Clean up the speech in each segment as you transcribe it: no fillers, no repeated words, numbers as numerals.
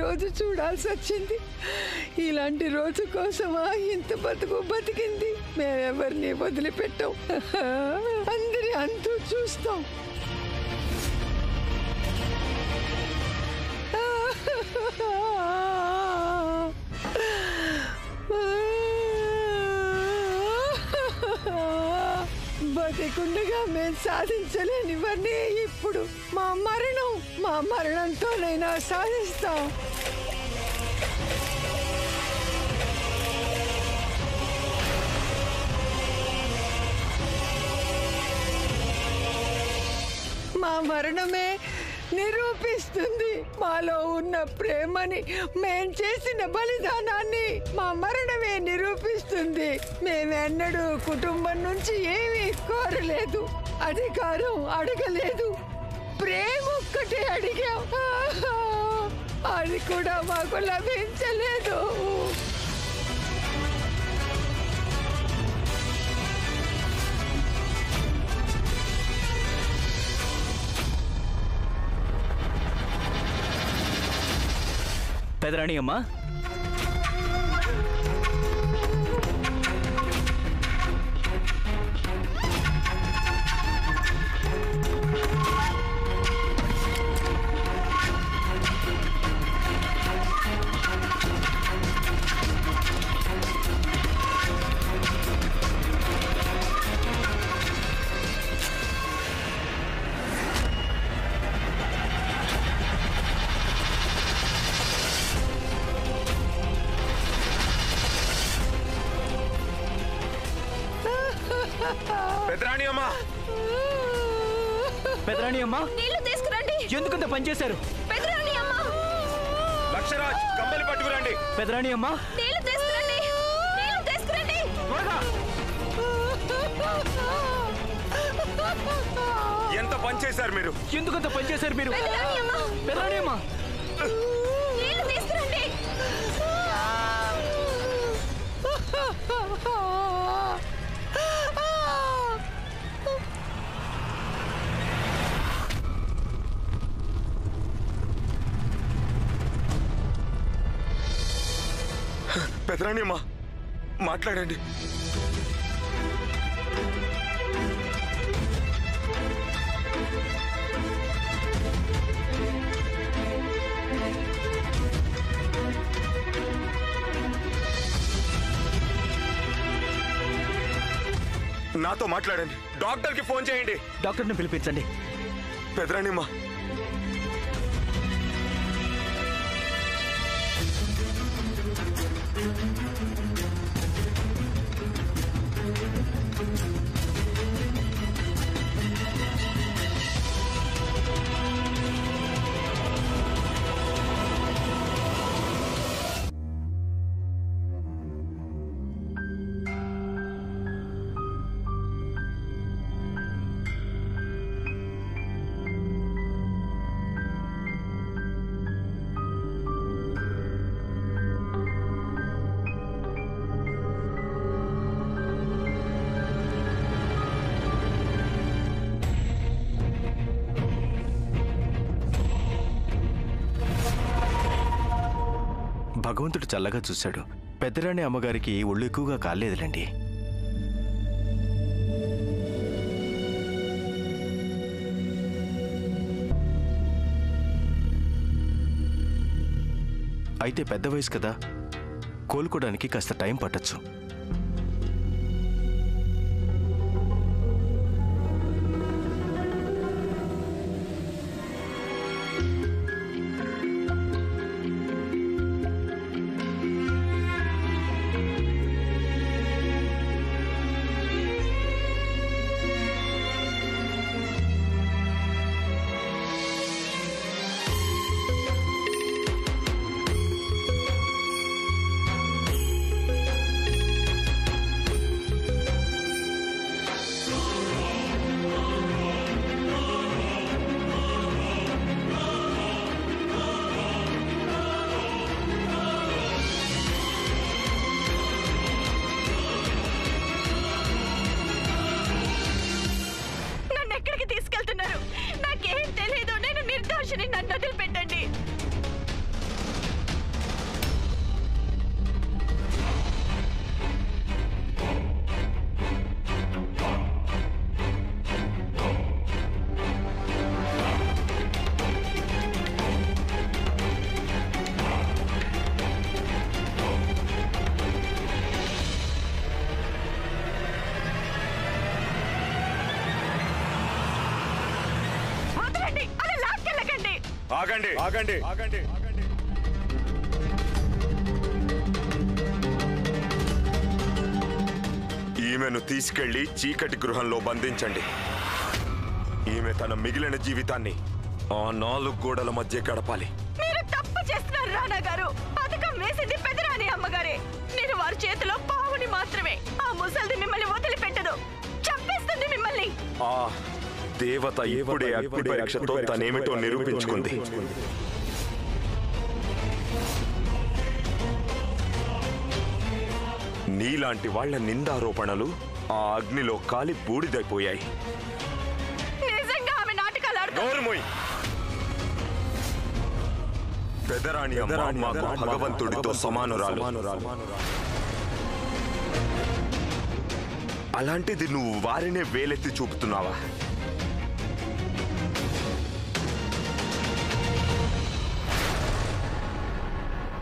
రోజు చూడాల్సి వచ్చింది. ఇలాంటి రోజు కోసమా ఇంత బతుకు బతికింది. మేమెవరిని వదిలిపెట్టాం. అందరి అంతూ చూస్తాం. బతికుండగా మేము సాధించలేనివన్నీ ఇప్పుడు మా మరణంతోనైనా సాధిస్తాం. మా మరణమే నిరూపిస్తుంది మాలో ఉన్న ప్రేమని. మేం చేసిన బలిదానాన్ని మా మరణమే నిరూపిస్తుంది. మేమెన్నడూ కుటుంబం నుంచి ఏమీ కోరలేదు, అధికారం అడగలేదు, ప్రేమ ఒక్కటే అడిగాం. అది కూడా మాకు లభించలేదు. పెదరాణి అమ్మా, పెదరాణి అమ్మా, నీళ్లు తీసుకురండి. ఎందుకంత పనిచేశారు? పెదరాణి అమ్మా, లక్షరాజ్ కంబలి పట్టుకురండి. పెదరాణి అమ్మా, నీళ్లు తీసుకురండి. నీళ్లు తీసుకురండి త్వరగా. ఎంత పనిచేశారు మీరు? ఎందుకంత పనిచేశారు మీరు? పెదరాణి అమ్మా, పెదరాణి అమ్మా, నీళ్లు తీసుకురండి. పెదరాణి అమ్మా, మాట్లాడండి. నాతో మాట్లాడండి. డాక్టర్కి ఫోన్ చేయండి. డాక్టర్ని పిలిపించండి. పెదరాణి అమ్మా, భగవంతుడు చల్లగా చూశాడు. పెద్దరాణి అమ్మగారికి ఒళ్ళు ఎక్కువగా కాలేదులేండి. అయితే పెద్ద వయసు కదా, కోలుకోవడానికి కాస్త టైం పట్టొచ్చు. ఆగండి ఆగండి ఆగండి ఈమెను తీసుకెళ్లి చీకటి గృహంలో బంధించండి. ఈమె తన మిగిలిన జీవితాన్ని ఆ 4 గోడల మధ్య గడపాలి. మీరు తప్పు చేస్తున్నారు రానా గారు. పథకం వేసింది పెదరాని అమ్మగారే. నేను వారి చేతిలో పావుని మాత్రమే. ఆ ముసల్ది మిమ్మల్ని వదిలిపెట్టదు, చంపేస్తుంది మిమ్మల్ని. ఆ దేవత ఇప్పుడే అగ్ని పరీక్షతో తనేమిటో నిరూపించుకుంది. నీలాంటి వాళ్ల నిందారోపణలు ఆ అగ్నిలో కాలి బూడిదైపోయాయి. నిజంగా ఆమె నాటకాలు ఆడుతుంది. పెదరాణి అమ్మ మాకు భగవంతుడితో సమానురాలు. అలాంటిది నువ్వు వారినే వేలెత్తి చూపుతున్నావా?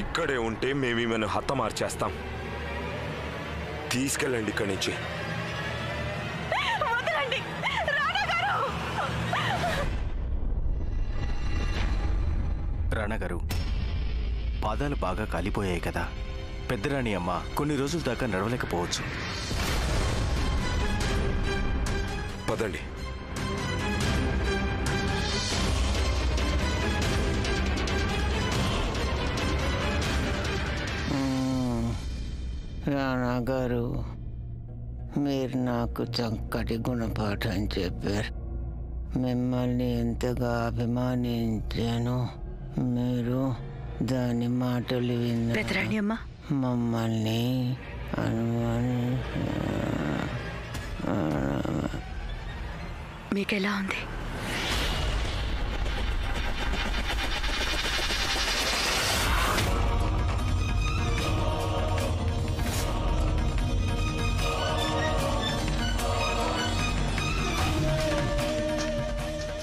ఇక్కడే ఉంటే మేమీమెను హతమార్చేస్తాం. తీసుకెళ్ళండి ఇక్కడి నుంచి. వదలండి రానా గారు. రాణా గారు, పాదాలు బాగా కాలిపోయాయి కదా. పెద్దరాణి అమ్మ కొన్ని రోజుల దాకా నడవలేకపోవచ్చు. పదండి. రానా గారు, మీరు నాకు చక్కటి గుణపాఠం చెప్పారు. మిమ్మల్ని ఎంతగా అభిమానించాను. మీరు దాని మాటలు విన్న మమ్మల్ని మీకెలా ఉంది?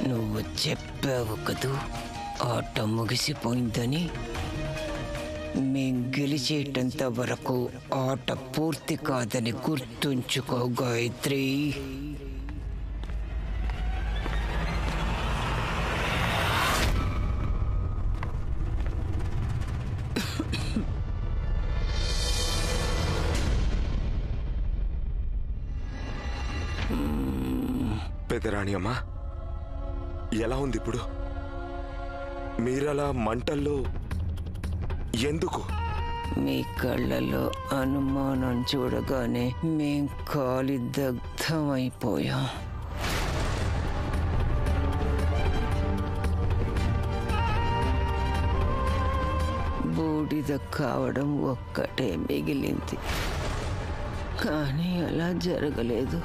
నువ్వు చెప్పావు కదూ ఆట ముగిసిపోయిందని. మేం గెలిచేటంత వరకు ఆట పూర్తి కాదని గుర్తుంచుకో గాయత్రి. పెదరాణి అమ్మా, ఎలా ఉంది ఇప్పుడు? మీరలా మంటల్లో ఎందుకు? మీ కళ్ళలో అనుమానం చూడగానే మేం కాలి దగ్ధమైపోయాం. బూడిద కావడం ఒక్కటే మిగిలింది, కానీ అలా జరగలేదు.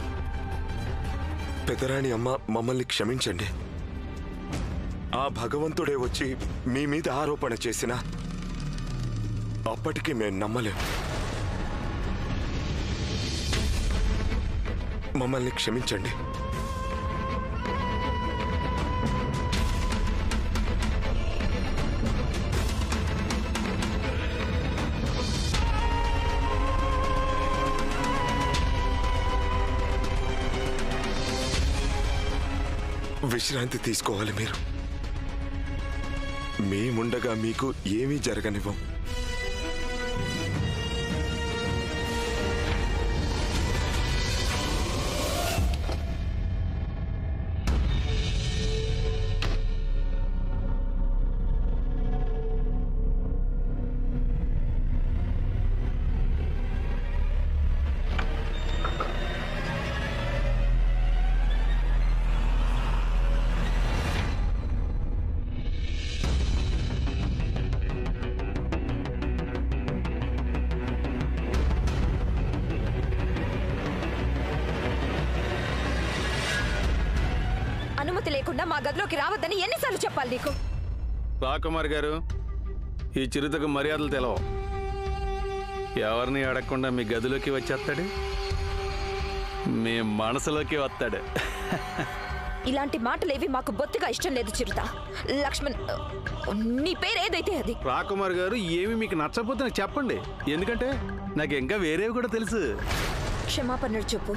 పెదరాణి అమ్మ, మమ్మల్ని క్షమించండి. ఆ భగవంతుడే వచ్చి మీ మీద ఆరోపణ చేసినా అప్పటికీ మేము నమ్మలేం. మమ్మల్ని క్షమించండి. విశ్రాంతి తీసుకోవాలి మీరు. మేముండగా మీకు ఏమీ జరగనివ్వం. అనుమతి లేకుండా మా గదిలోకి రావద్దని ఎన్నిసార్లు చెప్పాలి నీకు? రాకుమార్ గారు, ఈ చిరుతకు మర్యాదలు తెలవు. ఎవరిని అడగకుండా మీ గదిలోకి వచ్చేస్తాడు, మీ మనసులోకి వస్తాడు. ఇలాంటి మాటలేవి మాకు బొత్తిగా ఇష్టం లేదు చిరుత. లక్ష్మణ్, నీ పేరు ఏదైతే అది. రాకుమార్ గారు, ఏమి మీకు నచ్చకపోతే నాకు చెప్పండి, ఎందుకంటే నాకు ఇంకా వేరేవి కూడా తెలుసు. క్షమాపణలు చెప్పు.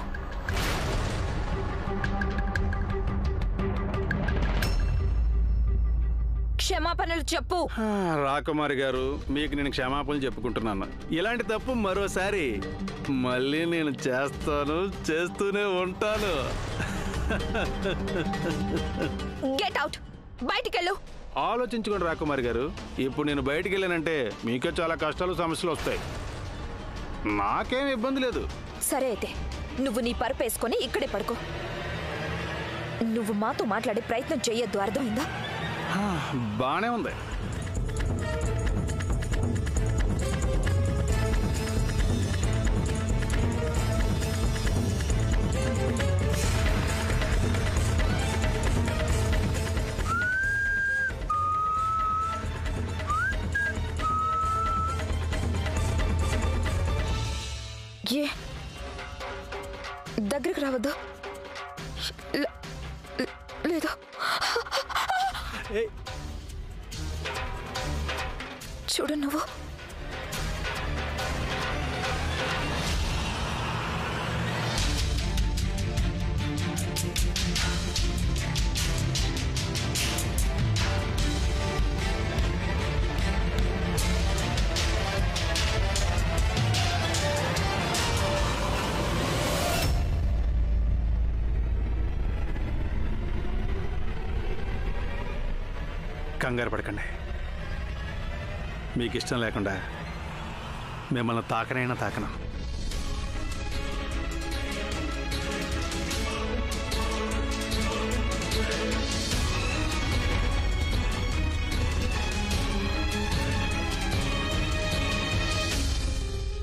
క్షమాపణలు చెప్పు. రాకుమారి గారు, మీకు నేను క్షమాపణలు చెప్పుకుంటున్నాను. ఇలాంటి తప్పు మరోసారి మళ్ళీ నేను చేస్తూనే ఉంటాను. గెట్ అవుట్, బయటికెళ్ళు. ఆలోచించుకోండి రాకుమారి గారు, ఇప్పుడు నేను బయటికి వెళ్ళానంటే మీకే చాలా కష్టాలు సమస్యలు వస్తాయి. నాకేం ఇబ్బంది లేదు. సరే అయితే నువ్వు నీ పరుపు వేసుకొని ఇక్కడే పడుకో. నువ్వు మాతో మాట్లాడే ప్రయత్నం చెయ్యొద్దు, అర్థమైందా? బానే ఉంది. ఏ దగ్గరికి రావద్దు. లేదు, చూడు నువ్వు. కంగారు పడకండి. మీకు ఇష్టం లేకుండా మిమ్మల్ని తాకనైనా తాకను.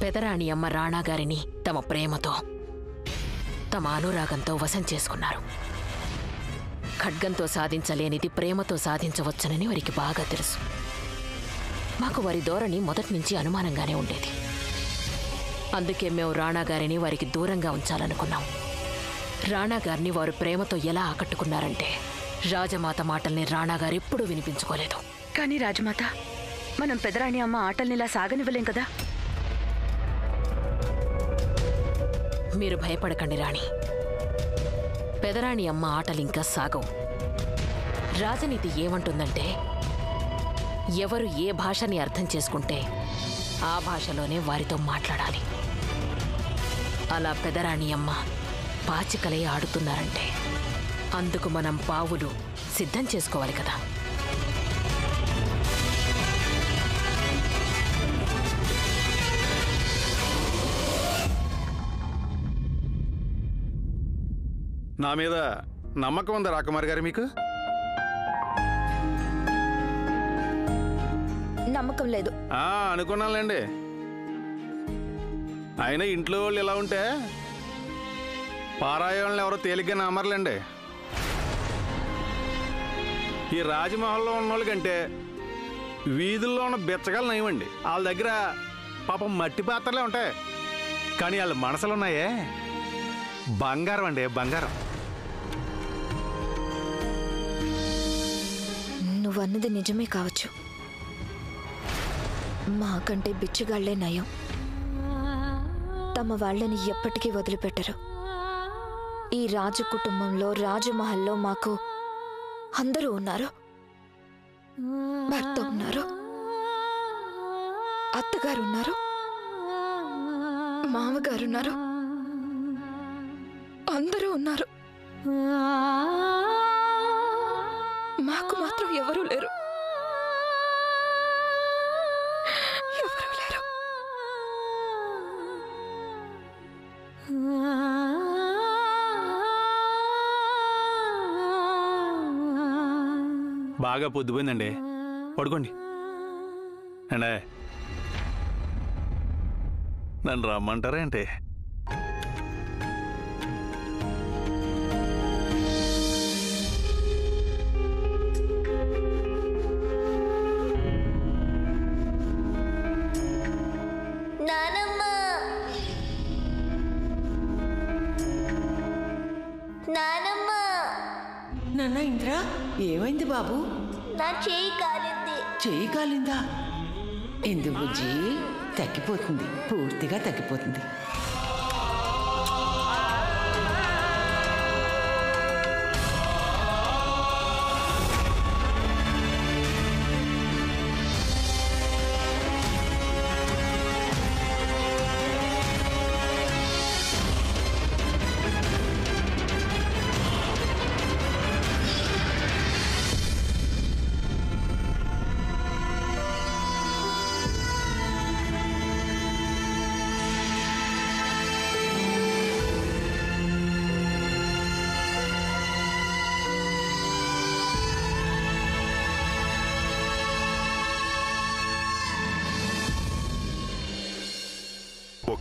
పెదరాణి అమ్మ రాణా గారిని తమ ప్రేమతో, తమ అనురాగంతో వశం చేసుకున్నారు. ఖడ్గంతో సాధించలేనిది ప్రేమతో సాధించవచ్చునని వారికి బాగా తెలుసు. మాకు వారి ధోరణి మొదటి నుంచి అనుమానంగానే ఉండేది. అందుకే మేము రాణా గారిని వారికి దూరంగా ఉంచాలనుకున్నాం. రాణా గారిని వారు ప్రేమతో ఎలా ఆకట్టుకున్నారంటే, రాజమాత మాటల్ని రాణా గారు ఎప్పుడూ వినిపించుకోలేదు. కానీ రాజమాత, మనం పెదరాణి అమ్మ ఆటల్నిలా సాగనివ్వలేం కదా. మీరు భయపడకండి రాణి, పెదరాణి అమ్మ ఆటలింకా సాగవు. రాజనీతి ఏమంటుందంటే, ఎవరు ఏ భాషని అర్థం చేసుకుంటే ఆ భాషలోనే వారితో మాట్లాడాలి. అలా పెదరాణి అమ్మ పాచికలై ఆడుతున్నారంటే అందుకు మనం పావులు సిద్ధం చేసుకోవాలి కదా. నా మీద నమ్మకం ఉందా రాకుమారి గారు మీకు? నమ్మకం లేదు. అనుకున్నానులేండి. అయినా ఇంట్లో వాళ్ళు ఇలా ఉంటే పారాయి వాళ్ళని ఎవరో తేలిగ్గా నమ్మర్లేండి. ఈ రాజమహల్లో ఉన్న వాళ్ళకంటే వీధుల్లో ఉన్న బెచ్చగాలు నయమండి. వాళ్ళ దగ్గర పాపం మట్టి పాత్రలే ఉంటాయి, కానీ వాళ్ళ మనసులు ఉన్నాయే బంగారం అండి, బంగారం. నువ్వన్నది నిజమే కావచ్చు. మాకంటే బిచ్చగాళ్లే నయం. తమ వాళ్ళని ఎప్పటికీ వదిలిపెట్టరు. ఈ రాజు కుటుంబంలో, రాజమహల్లో మాకు అందరూ ఉన్నారు. భర్త ఉన్నారు, అత్తగారున్నారు, మామగారున్నారు, అందరూ ఉన్నారు. మాకు మాత్రం ఎవరూ లేరు. బాగా పొద్దుపోయిందండి, పడుకోండి. అండే నన్ను రమ్మంటారా అంటే? నాన్న ఇంద్ర, ఏమైంది బాబు? నా చేయి కాలింది. చెయ్యి కాలిందా? ఎందుకు బుజ్జి? తగ్గిపోతుంది, పూర్తిగా తగ్గిపోతుంది.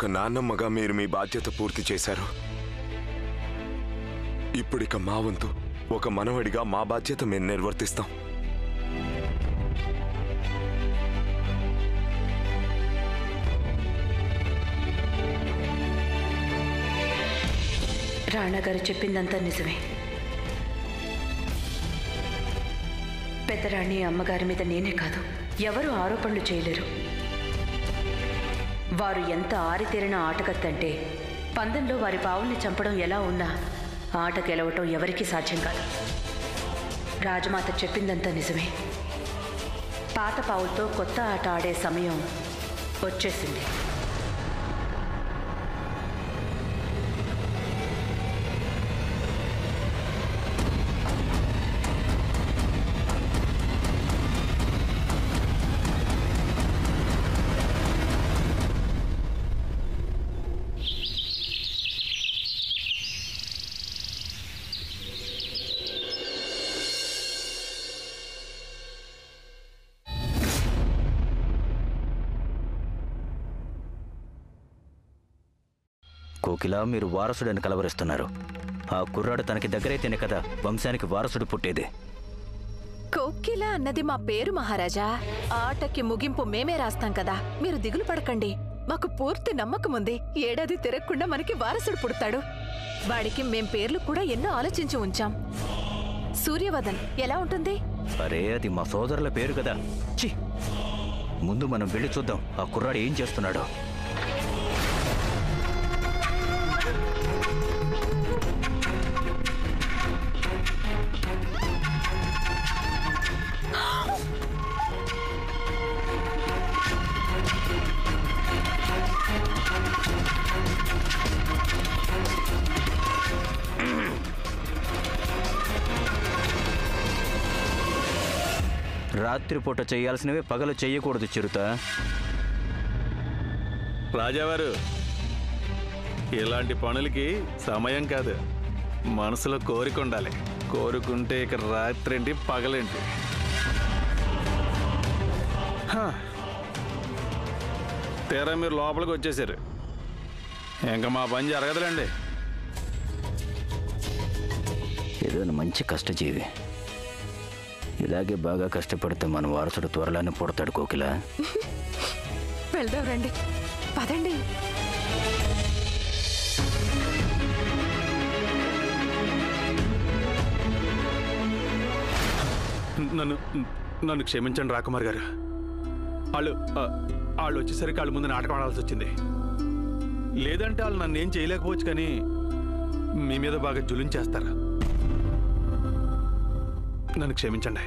ఒక నాన్నమ్మగా మీరు మీ బాధ్యత పూర్తి చేశారు. ఇప్పుడిక మా వంతు ఒక మనవడిగా మా బాధ్యత మేము నిర్వర్తిస్తాం. రాణాగారు చెప్పిందంతా నిజమే. పెద్దరాణి అమ్మగారి మీద నేనే కాదు, ఎవరు ఆరోపణలు చేయలేరు. వారు ఎంత ఆరితేరిన ఆటకత్తంటే పందెంలో వారి పావుల్ని చంపడం ఎలా ఉన్నా ఆట గెలవటం ఎవరికీ సాధ్యం కాదు. రాజమాత చెప్పిందంతా నిజమే. పాత పావులతో కొత్త ఆట ఆడే సమయం వచ్చేసింది. కోకిల, మీరు వారసుడని కలవరిస్తున్నారు. ఆ కుర్రాడు తనకి దగ్గరైతేనే కదా వంశానికి వారసుడు పుట్టేది. కోకిల అన్నది మా పేరు మహారాజా. ఆటకి ముగింపు మేమే రాస్తాం కదా, మీరు దిగులు పడకండి. మాకు పూర్తి నమ్మకం ఉంది. ఏడాది తిరగకుండా మనకి వారసుడు పుడతాడు. వాడికి మేం పేర్లు కూడా ఎన్నో ఆలోచించి ఉంచాం. సూర్యవదన్ ఎలా ఉంటుంది? అరే, అది మా సోదరుల పేరు కదా. చి, ముందు మనం వెళ్ళి చూద్దాం ఆ కుర్రాడు ఏం చేస్తున్నాడో. రాత్రిపూట చేయాల్సినవి పగలు చెయ్యకూడదు చిరుత. రాజావారు, ఇలాంటి పనులకి సమయం కాదు, మనసులో కోరిక ఉండాలి. కోరుకుంటే ఇక రాత్రేంటి పగలేంటి. తీరా మీరు లోపలికి వచ్చేసారు. ఇంకా మా పని జరగదులేండి. ఏదో మంచి కష్టజీవి. ఇలాగే బాగా కష్టపడితే మన వారసుడు త్వరలోనే పుడతాడు. కోకిల, వెళ్దాం రండి, పదండి. నన్ను క్షమించండి రాకుమార్ గారు. వాళ్ళు వచ్చేసరికి వాళ్ళ ముందు నాటకం ఆడాల్సి వచ్చింది. లేదంటే వాళ్ళు నన్ను ఏం చేయలేకపోవచ్చు, కానీ మీ మీద బాగా జులించేస్తారు. నన్ను క్షమించండి.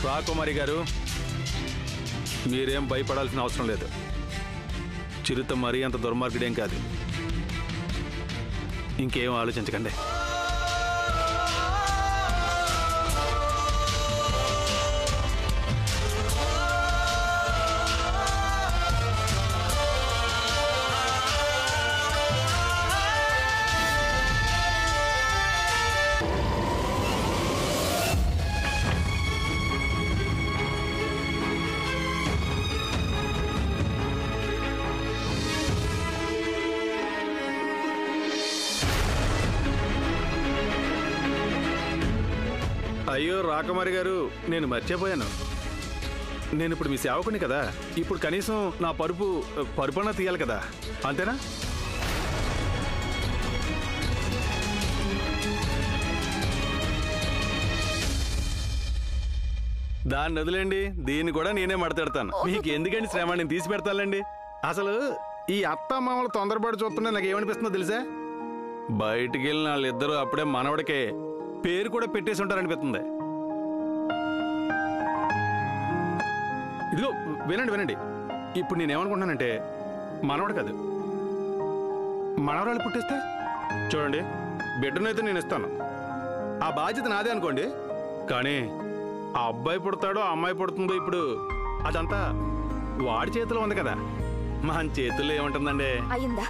రాకుమారి గారు, మీరేం భయపడాల్సిన అవసరం లేదు. చిరుత మరీ అంత దుర్మార్గుడేం కాదు. ఇంకేం ఆలోచించకండి. అయ్యో రాకుమారి గారు, నేను మర్చిపోయాను. నేను ఇప్పుడు మీ సేవకుని కదా. ఇప్పుడు కనీసం నా పరుపన్నా తీయాలి కదా, అంతేనా? దాన్ని వదిలేండి, దీన్ని కూడా నేనే మడతాడతాను. మీకు ఎందుకండి శ్రమ, నేను తీసి పెడతానండి. అసలు ఈ అత్త మామలు తొందరపడి చూస్తుంటే నాకు ఏమనిపిస్తుందో తెలుసా? బయటికి వెళ్ళిన వాళ్ళిద్దరూ అప్పుడే మనవడికే పేరు కూడా పెట్టేసి ఉంటారనిపిస్తుంది. ఇదిగో వినండి, ఇప్పుడు నేనేమనుకుంటున్నానంటే, మనవడు కాదు, మనవరాలు పుట్టిస్తే చూడండి, బిడ్డనైతే నేను ఇస్తాను, ఆ బాధ్యత నాదే అనుకోండి. కానీ ఆ అబ్బాయి పుడతాడో ఆ అమ్మాయి పుడుతుందో ఇప్పుడు అదంతా వాడి చేతిలో ఉంది కదా, మన చేతుల్లో ఏముంటుందండి? అయిందా?